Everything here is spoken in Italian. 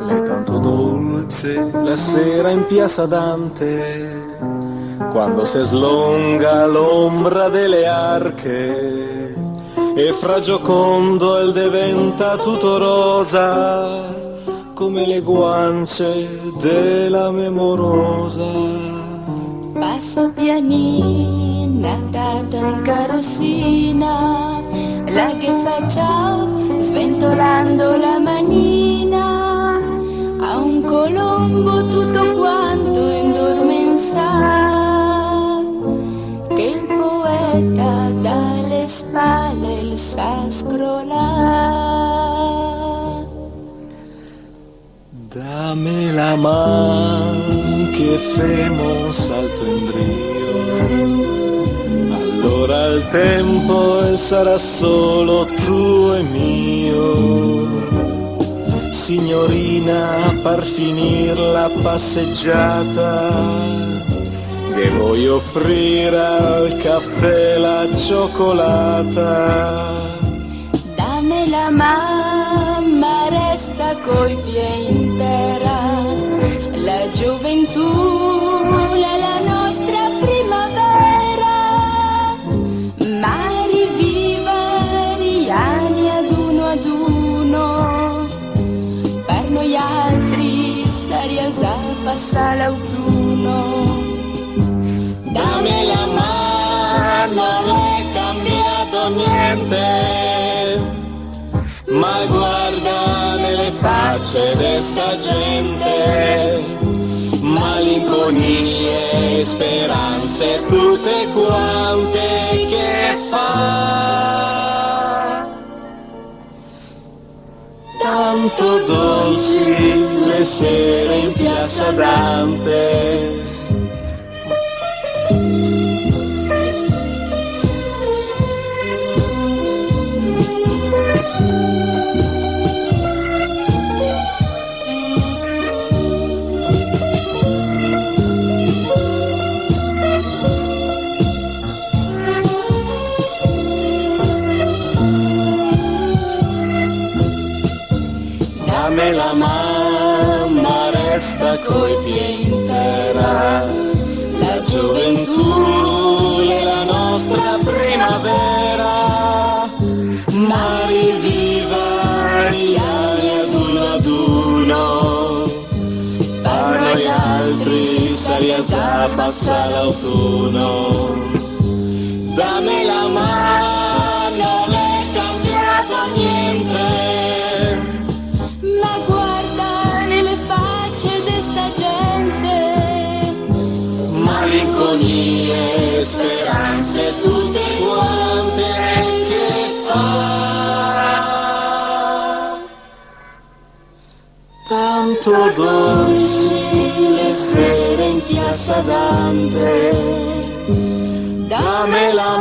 Lei tanto dolce la sera in Piazza Dante, quando si slonga l'ombra delle arche e fra Giocondo il diventa tutto rosa come le guance della memorosa. Passa pianina, tata in carrozzina, la che fa ciao, sventolando la manina, a un colombo tutto quanto indormensa, che il poeta dalle spalle il sa scrollare. Dammi la man che femo un salto in brio, allora il tempo sarà solo tuo e mio. Signorina, par finir la passeggiata, che vuoi offrire al caffè la cioccolata. Dammi la mamma, resta coi piedi in terra, la gioventù è la nostra primavera, ma riviva gli anni ad uno, per noi altri saria già passa l'autunno. Dammi la mano, non è cambiato niente, ma guarda nelle facce d'esta gente, malinconie, speranze tutte quante che fa. Tanto dolci le sere in Piazza Dante. Dammi la mamma, resta coi piedi in terra, la gioventù è la nostra primavera, ma riviva gli anni ad uno, per noi altri saria già passa l'autunno. Dammi la mano, non è cambiato niente, ma guarda nelle facce d'esta gente, malinconie, speranze tutte quante che fa. Tanto dolci le sere in Piazza Dante, dammi la